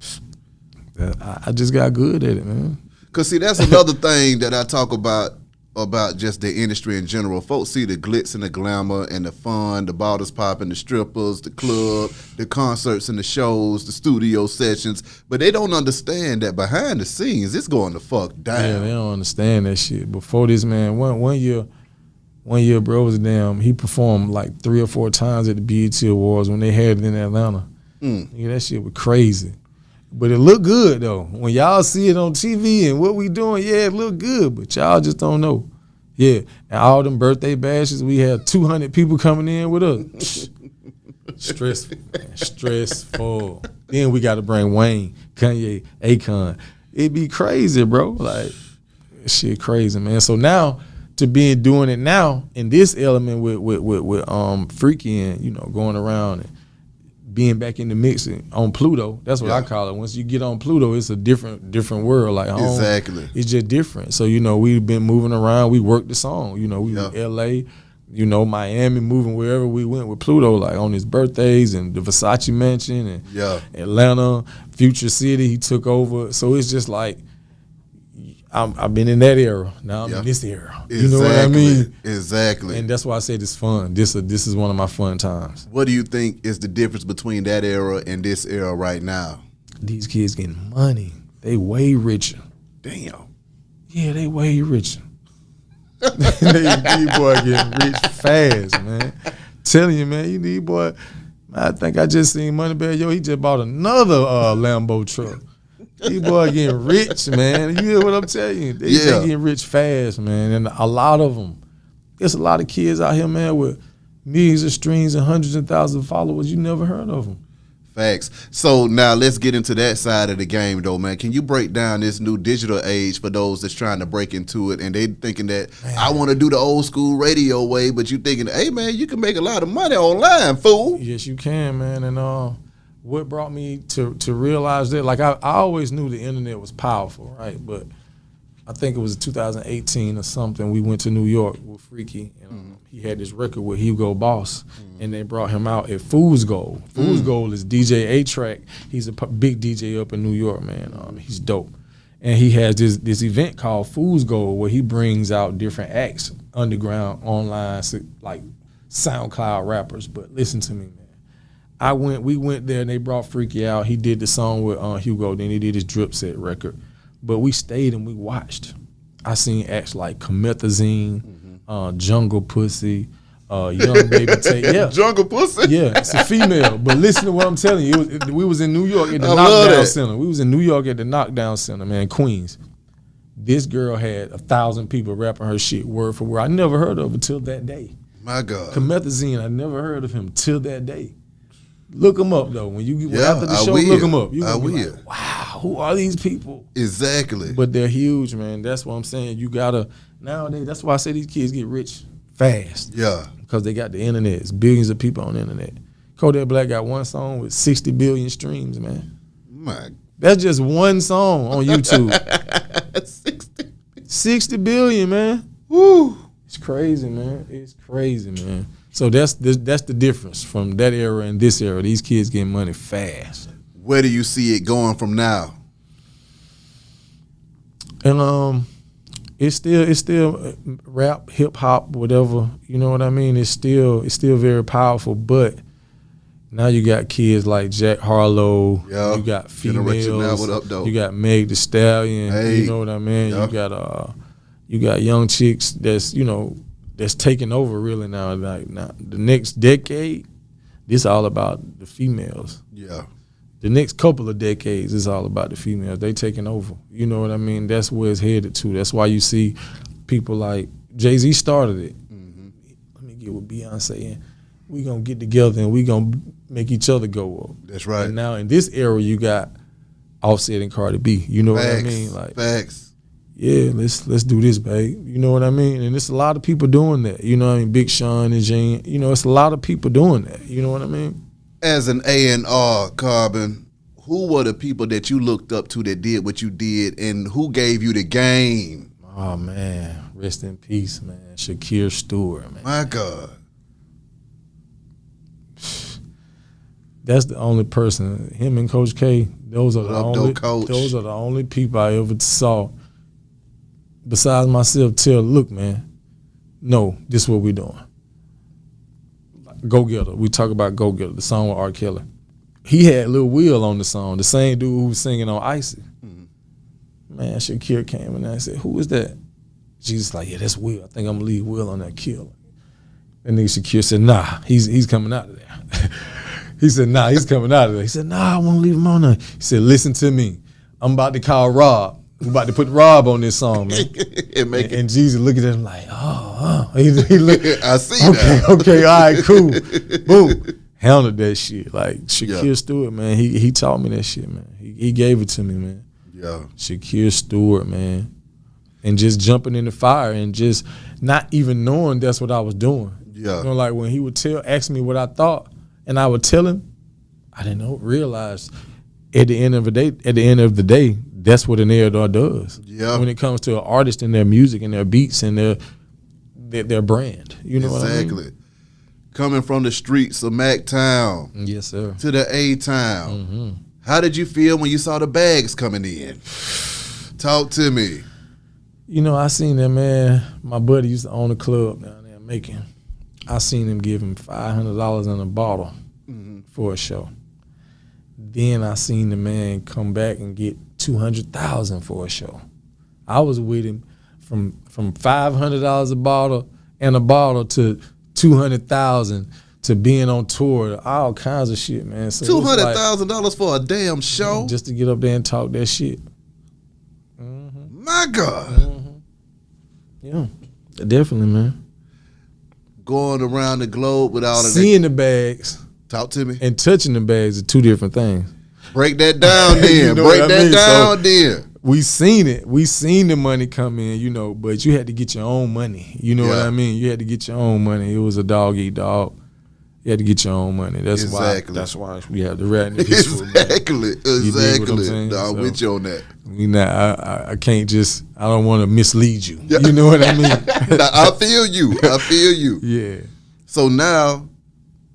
I just got good at it, man. Cause see, that's another thing that I talk about just the industry in general. Folks see the glitz and the glamour and the fun, the bottles popping, the strippers, the club, the concerts and the shows, the studio sessions, but they don't understand that behind the scenes, it's going the fuck down. Yeah, they don't understand that shit. Before this, man, one year, bro, was he performed like 3 or 4 times at the BET Awards when they had it in Atlanta. Yeah, that shit was crazy. But it looked good, though. When y'all see it on TV and what we doing, yeah, it looked good, but y'all just don't know. Yeah, and all them birthday bashes, we had 200 people coming in with us. Stressful, man. Stressful. Then we got to bring Wayne, Kanye, Akon. It be crazy, bro. Like, shit crazy, man. So now, to doing it now in this element with Freaky and going around and being back in the mix on Pluto, that's what I call it. Once you get on Pluto, it's a different world. Like home, exactly, it's just different. So we've been moving around. We worked the song. We were in LA, Miami, moving wherever we went with Pluto, like on his birthdays and the Versace Mansion and Atlanta, Future City. He took over. So it's just like. I've been in that era. Now I'm in this era. Exactly. You know what I mean? Exactly. And that's why I say it's fun. This is one of my fun times. What do you think is the difference between that era and this era right now? These kids getting money. They way richer. Damn. Yeah, they way richer. These boy getting rich fast, man. Telling you, man, these boy. I think I just seen Moneybag. He just bought another Lambo truck. These boys getting rich, man. You hear what I'm telling you? They getting rich fast, man. And a lot of them. There's a lot of kids out here, man, with millions of streams and hundreds of thousands of followers. You never heard of them. Facts. So now let's get into that side of the game, though, man. Can you break down this new digital age for those that's trying to break into it and they thinking that I want to do the old school radio way, but you thinking, hey, man, you can make a lot of money online, fool. Yes, you can, man. And what brought me to realize that, like I always knew the internet was powerful, right? But I think it was 2018 or something. We went to New York with Freaky, and he had this record with Hugo Boss, and they brought him out at Fool's Gold. Fool's Gold is DJ A-Track. He's a big DJ up in New York, man. He's dope. And he has this event called Fool's Gold where he brings out different acts, underground, online, like SoundCloud rappers. But listen to me, man. We went there and they brought Freaky out. He did the song with Hugo, then he did his Drip Set record. But we stayed and we watched. I seen acts like Comethazine, Jungle Pussy, Young Baby Tate. Yeah. Jungle Pussy? Yeah, it's a female. But listen to what I'm telling you. We was in New York at the Knockdown Center. We was in New York at the Knockdown Center, man, Queens. This girl had 1,000 people rapping her shit word for word. I never heard of her till that day. My God. Comethazine, I never heard of him till that day. Look them up, though. When you get after the show, look them up. I will. Like, wow, who are these people? Exactly. But they're huge, man. That's what I'm saying. You got to, nowadays, that's why I say these kids get rich fast. Yeah. Because they got the internet. It's billions of people on the internet. Kodak Black got one song with 60 billion streams, man. That's just one song on YouTube. 60 billion, man. Woo. It's crazy, man. It's crazy, man. So that's the difference from that era and this era. These kids getting money fast. Where do you see it going from now? And it's still rap, hip hop, whatever. You know what I mean? It's still very powerful. But now you got kids like Jack Harlow. Yeah. You got females. Now, what up, though? You got Meg Thee Stallion. Hey. You know what I mean? Yeah. You got young chicks that's taking over really now. Like now, the next decade, this all about the females. Yeah. The next couple of decades is all about the females. They taking over. You know what I mean? That's where it's headed to. That's why you see people like Jay-Z started it. Let me get with Beyonce in. we gonna get together and we gonna make each other go up. That's right. And now in this era, you got Offset and Cardi B. You know what I mean? Like, facts. Yeah, let's do this, babe. You know what I mean? And it's a lot of people doing that. You know what I mean? Big Sean and Jane. You know, it's a lot of people doing that. You know what I mean? As an A&R, Carbon, who were the people that you looked up to that did what you did, and who gave you the game? Oh, man. Rest in peace, man. Shakir Stewart, man. My God. That's the only person. Him and Coach K, those are Coach. Those are the only people I ever saw besides myself tell, look, man, no, this is what we doing. Go Getter. We talk about Go Getter, the song with R. Kelly. He had Lil Will on the song, the same dude who was singing on Icy. Mm-hmm. Man, Shakir came in there and said, who is that? Jesus like, yeah, that's Will. I think I'm going to leave Will on that kill. And nigga Shakir said, nah, he's coming out of there. He said, nah, he's coming out of there. He said, nah, I want to leave him on there. He said, listen to me. I'm about to call Rob. We're about to put Rob on this song, man. and Jesus look at him like, oh. He look, I see that. Okay, all right, cool. Boom. Handled that shit. Like, Shakir Stewart, man, he taught me that shit, man. He gave it to me, man. Yeah. Shakir Stewart, man. And just jumping in the fire and just not even knowing that's what I was doing. Yeah. You know, like when he would ask me what I thought, and I would tell him, I didn't realize at the end of the day, that's what an A&R does. Yeah. When it comes to an artist and their music and their beats and their brand. You know what I mean? Exactly. Coming from the streets of MacTown. Yes, sir. To the A-Town. Mm-hmm. How did you feel when you saw the bags coming in? Talk to me. You know, I seen that, man. My buddy used to own a club down there in Macon. I seen him give him $500 in a bottle for a show. Then I seen the man come back and get $200,000 for a show. I was with him from $500 a bottle to $200,000 to being on tour, all kinds of shit, man. So $200,000 for a damn show? Just to get up there and talk that shit. My God. Yeah, definitely, man. Going around the globe with all of that. Seeing the bags. Talk to me. And touching the bags are two different things. Break that down then. You know Break what I that mean? down then. We seen it. We seen the money come in, you know, but you had to get your own money. You know what I mean? You had to get your own money. It was a dog eat dog. You had to get your own money. That's why we have the rat in the Exactly. Exactly. No, I'm with you on that. I can't just, I don't want to mislead you. Yeah. You know what I mean? I feel you. Yeah. So now,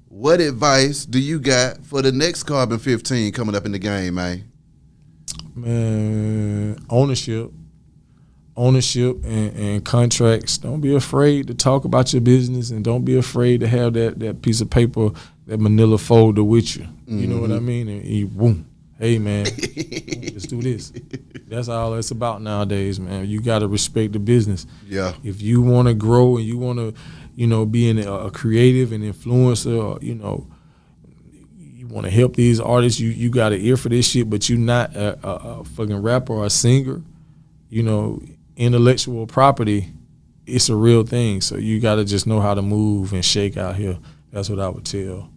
what advice do you got for the next Carbon 15 coming up in the game, man? Man, ownership and contracts. Don't be afraid to talk about your business, and don't be afraid to have that piece of paper, that manila folder with you. You know what I mean? And you, boom, hey, man, let's do this. That's all it's about nowadays, man. You got to respect the business. Yeah. If you want to grow and you want to, you know, be a creative and influencer, or, you know, you want to help these artists, you got an ear for this shit, but you not a fucking rapper or a singer, you know, intellectual property, it's a real thing. So you got to just know how to move and shake out here. That's what I would tell.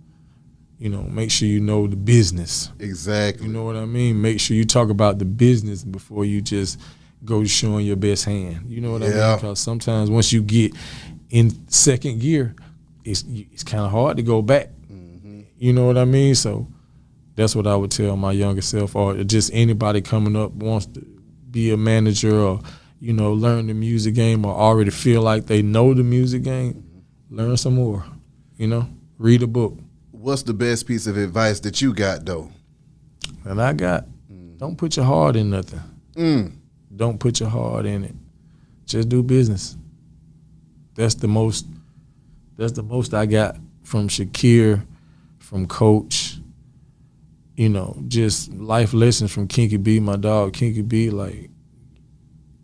You know, make sure you know the business. Exactly. You know what I mean? Make sure you talk about the business before you just go showing your best hand. You know what I mean? Because sometimes once you get in second gear, it's kind of hard to go back. You know what I mean? So that's what I would tell my younger self, or just anybody coming up wants to be a manager, or, you know, learn the music game, or already feel like they know the music game. Learn some more, you know, read a book. What's the best piece of advice that you got, though? And I got, don't put your heart in nothing. Don't put your heart in it. Just do business. That's the most I got from Shakir, from Coach, you know, just life lessons from Kinky B, my dog Kinky B. Like,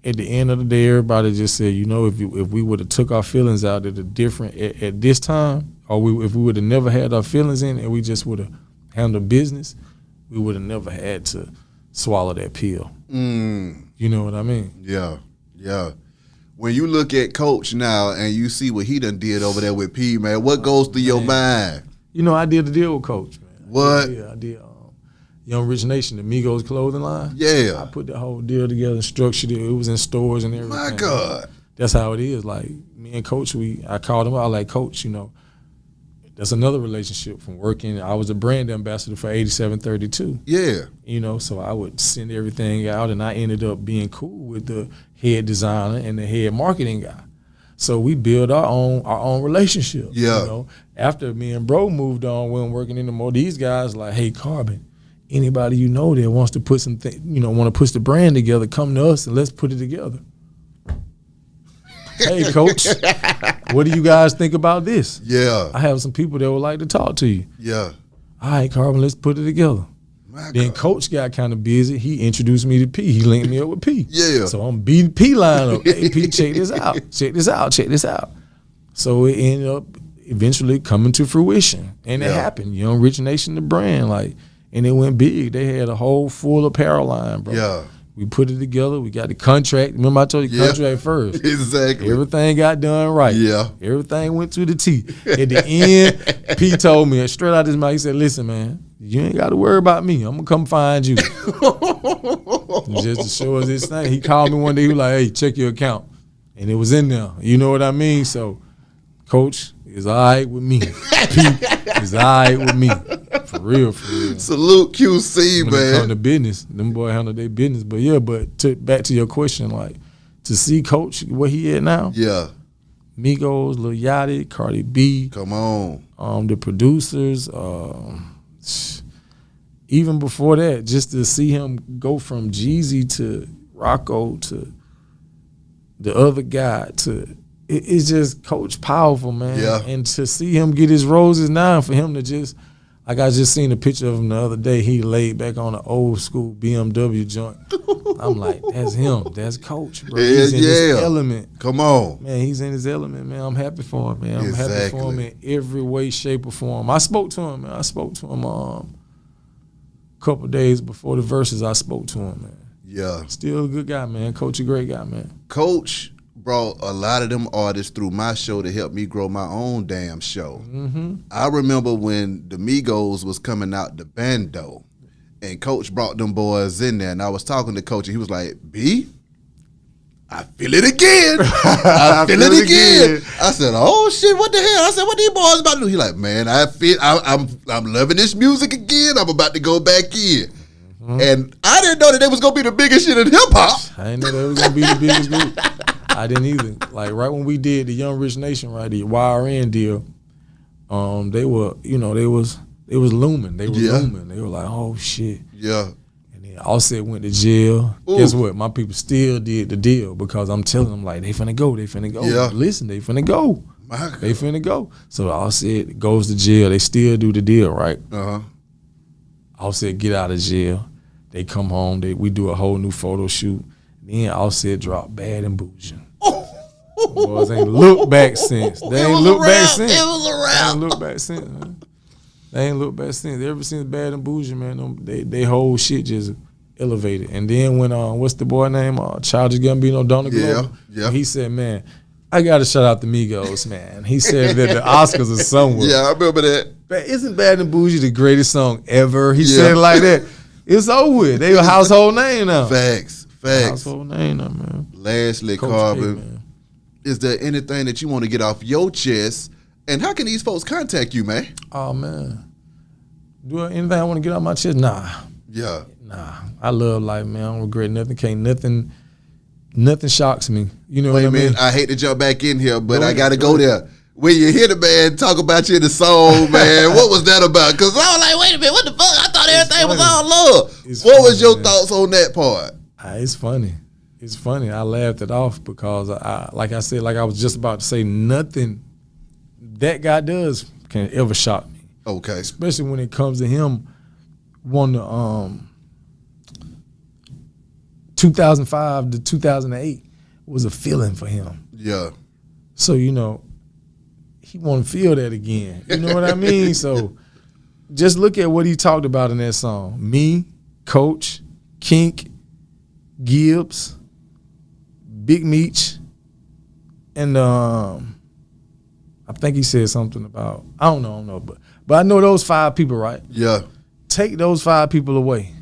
at the end of the day, everybody just said, you know, if we would have took our feelings out at at this time, or if we would have never had our feelings in, and we just would have handled business, we would have never had to swallow that pill. You know what I mean? Yeah. when you look at Coach now and you see what he done did over there with P, man, what goes through your mind? You know, I did the deal with Coach, man. What? I did. Young Rich Nation, the Migos clothing line. Yeah. I put the whole deal together, structured it. It was in stores and everything. My God. That's how it is. Like, me and Coach, I called him out like, Coach, you know, that's another relationship from working. I was a brand ambassador for 8732. Yeah. You know, so I would send everything out, and I ended up being cool with the head designer and the head marketing guy. So we built our own relationship. Yeah. You know, after me and Bro moved on, we weren't working anymore. These guys like, hey, Carbon, anybody you know that wants to put want to push the brand together, come to us and let's put it together. Hey, Coach, what do you guys think about this? Yeah. I have some people that would like to talk to you. Yeah. All right, Carbon, let's put it together. Then Coach got kind of busy. He introduced me to P. He linked me up with P. Yeah. So I'm beating P line up. Hey, P, check this out. Check this out. Check this out. So it ended up eventually coming to fruition. And it happened. Young Rich Nation, the brand. And it went big. They had a whole full apparel line, bro. Yeah. We put it together. We got the contract. Remember I told you contract first. Exactly. Everything got done right. Yeah. Everything went to the T. At the end, P told me straight out his mouth, he said, listen, man, you ain't got to worry about me. I'm going to come find you. Just to show us this thing. He called me one day. He was like, hey, check your account. And it was in there. You know what I mean? So, Coach is all right with me. P is all right with me. For real, for real. Salute QC, when man. it come to business, them boys handle their business. But yeah, back to your question, like to see Coach where he at now. Yeah. Migos, Lil Yachty, Cardi B. Come on. The producers. Even before that, just to see him go from Jeezy to Rocco to the other guy to it's just Coach powerful, man. Yeah. And to see him get his roses now, for him to just like I just seen a picture of him the other day. He laid back on an old school BMW joint. I'm like, that's him. That's Coach, bro. He's in his element. Come on. Man, he's in his element, man. I'm happy for him, man. I'm happy Exactly. for him in every way, shape, or form. I spoke to him, man. I spoke to him a couple days before the verses. I spoke to him, man. Yeah. Still a good guy, man. Coach a great guy, man. Coach brought a lot of them artists through my show to help me grow my own damn show. Mm-hmm. I remember when the Migos was coming out the bando, and Coach brought them boys in there, and I was talking to Coach, and he was like, B, I feel it again. I feel it again. I said, oh shit, what the hell? I said, what these boys about to do? He like, man, I'm loving this music again. I'm about to go back in. Mm-hmm. And I didn't know that they was gonna be the biggest shit in hip hop. I didn't know they was gonna be the biggest group. I didn't either. Like right when we did the Young Rich Nation, right, the YRN deal, they were, they was looming. They were looming. They were like, oh shit. Yeah. And then Offset went to jail. Ooh. Guess what? My people still did the deal because I'm telling them like they finna go. Yeah. Listen, they finna go. They finna go. So Offset goes to jail. They still do the deal, right? Uh-huh. Offset get out of jail. They come home. We do a whole new photo shoot. Then Offset drop Bad and Bougie. Boys ain't looked back since. They ain't looked back since. It was a wrap. They ain't looked back since, man. They ain't looked back since. Ever since Bad and Bougie, man, they whole shit just elevated. And then when what's the boy name? Childish Gambino, Donna Glover. Yeah. He said, man, I gotta shout out the Migos, man. He said that the Oscars are somewhere. Yeah, I remember that. But isn't Bad and Bougie the greatest song ever? He said it like that. It's over with. They a household name now. Facts. Household name now, man. Lastly, Coach Carbon, K, man. Is there anything that you want to get off your chest? And how can these folks contact you, man? Oh, man. Do anything I want to get off my chest? Nah. Yeah. Nah. I love life, man. I don't regret nothing. Nothing shocks me. You know what I mean? I hate to jump back in here, but I got to go there. When you hear the man talk about you in the song, man, what was that about? Because I was like, wait a minute, what the fuck? I thought everything was all love. What was your thoughts on that part? It's funny. It's funny. I laughed it off because, like I said, like I was just about to say, nothing that guy does can ever shock me. Okay. Especially when it comes to him wanting to 2005 to 2008 was a feeling for him. Yeah. So, he want to feel that again. You know what I mean? So just look at what he talked about in that song. Me, Coach, Kink, Gibbs, Big Meech, And I think he said something about, I don't know, but I know those 5 people, right? Yeah. Take those 5 people away.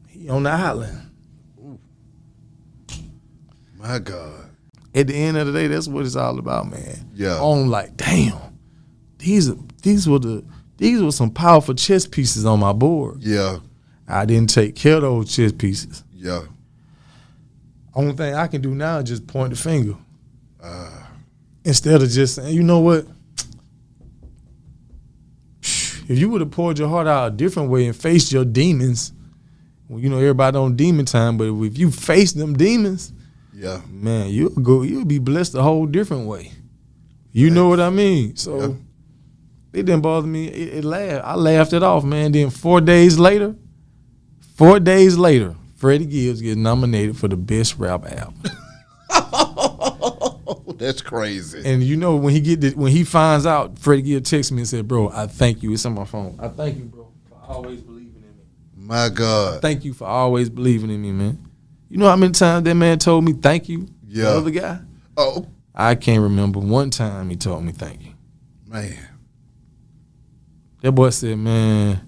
He on the island. My God. At the end of the day, that's what it's all about, man. Yeah. I'm like, damn, these were some powerful chess pieces on my board. Yeah. I didn't take care of those chess pieces. Yeah. Only thing I can do now is just point the finger. Instead of just saying, you know what? If you would have poured your heart out a different way and faced your demons, well, you know, everybody on demon time, but if you face them demons, yeah, man, you'll be blessed a whole different way. You know what I mean? So it didn't bother me. I laughed it off, man. Then 4 days later, Freddie Gibbs gets nominated for the best rap album. That's crazy. And you know when he finds out, Freddie Gibbs texts me and said, "Bro, I thank you." It's on my phone. I thank you, bro, for always believing in me. My God. Thank you for always believing in me, man. You know how many times that man told me thank you? Yeah. The other guy? Oh. I can't remember one time he told me thank you. Man. That boy said, man,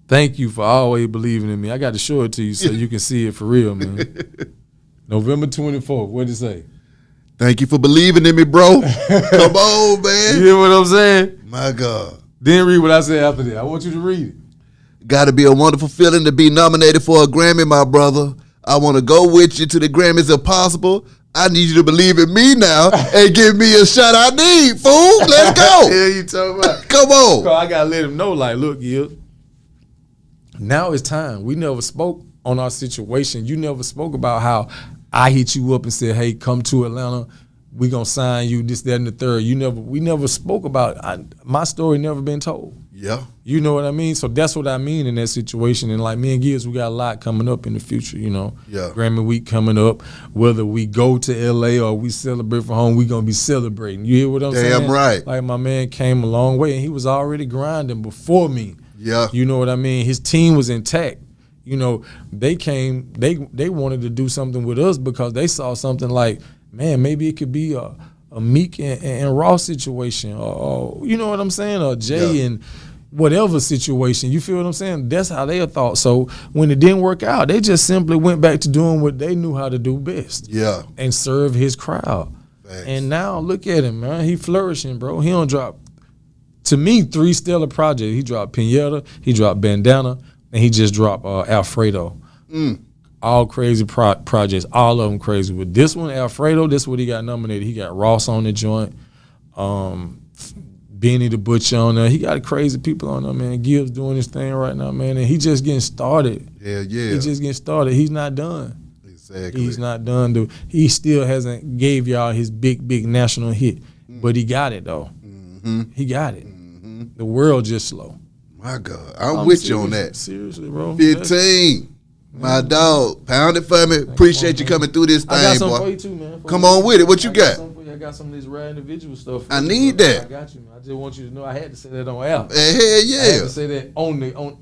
thank you for always believing in me. I got to show it to you so you can see it for real, man. November 24th, what did it say? Thank you for believing in me, bro. Come on, man. You hear what I'm saying? My God. Then read what I said after that. I want you to read it. Got to be a wonderful feeling to be nominated for a Grammy, my brother. I want to go with you to the Grammys if possible. I need you to believe in me now and give me a shot I need, fool. Let's go. Yeah, you talking about? Come on. I got to let him know, like, look, Gibbs, now it's time. We never spoke on our situation. You never spoke about how I hit you up and said, hey, come to Atlanta. We going to sign you, this, that, and the third. We never spoke about it. My story never been told. Yeah. You know what I mean? So that's what I mean in that situation. And like me and Gibbs, we got a lot coming up in the future, you know. Yeah. Grammy Week coming up. Whether we go to LA or we celebrate from home, we going to be celebrating. You hear what I'm saying? Damn right. Like my man came a long way and he was already grinding before me. Yeah. You know what I mean? His team was intact. You know, they came, they wanted to do something with us because they saw something like, man, maybe it could be a Meek and Ross situation, or you know what I'm saying, or Jay and whatever situation. You feel what I'm saying? That's how they thought. So when it didn't work out, they just simply went back to doing what they knew how to do best. Yeah. And serve his crowd. Thanks. And now look at him, man. He flourishing, bro. He don't drop, to me, 3 stellar projects. He dropped Pinata, he dropped Bandana, and he just dropped Alfredo. All crazy projects, all of them crazy. But this one, Alfredo, this is what he got nominated. He got Ross on the joint, Benny the Butcher on there. He got crazy people on there, man. Gibbs doing his thing right now, man. And he just getting started. Yeah. He just getting started. He's not done. Exactly. He's not done. He still hasn't gave y'all his big national hit. But he got it, though. He got it. The world just slow. My God. I'm with you on that. Seriously, bro. 15. My dog, pound it for me. Appreciate you coming through this thing, boy. I got something for you too, man. Come on with it. What you got? I got some of this rare individual stuff. I need that. I got you, man. I just want you to know I had to say that on air. Hell I yeah. had to say that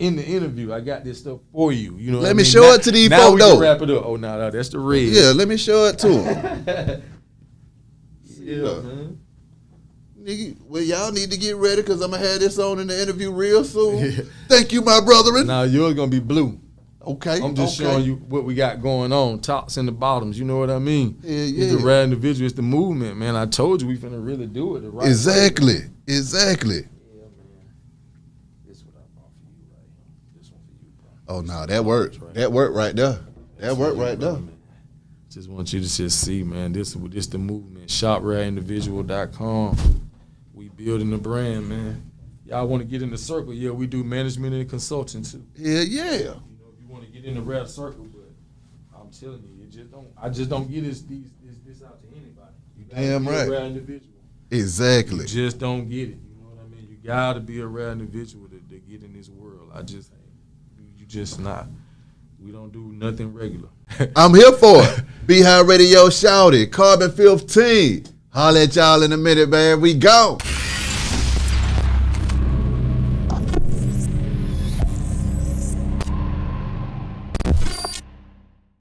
in the interview. I got this stuff for you. You know. Let me show it to these folks, Now we though. can wrap it up. Oh no, that's the red. Yeah, let me show it to them. Yeah, man. Nigga, well, y'all need to get ready because I'm going to have this on in the interview real soon. Thank you, my brethren. Now yours going to be blue. Okay. I'm just showing you what we got going on, tops and the bottoms. You know what I mean? Yeah. It's the rare individual. It's the movement, man. I told you we finna really do it the right Exactly. way. Exactly. Yeah, man. This is what I bought for you right here. This one for you, bro. Oh, no, that worked. That worked right there. That worked right there. Just want you to just see, man. This the movement. ShopRareIndividual.com. We building the brand, man. Y'all want to get in the circle? Yeah, we do management and consulting too. Yeah. Want to get in the rap circle, but I'm telling you, I just don't get this out to anybody. You Damn right. Be a rare individual. Exactly. You just don't get it. You know what I mean? You gotta be a rare individual to get in this world. You just not. We don't do nothing regular. I'm here for it. B HighAtl, shout it. Carbon 15. Holla at y'all in a minute, man. We go.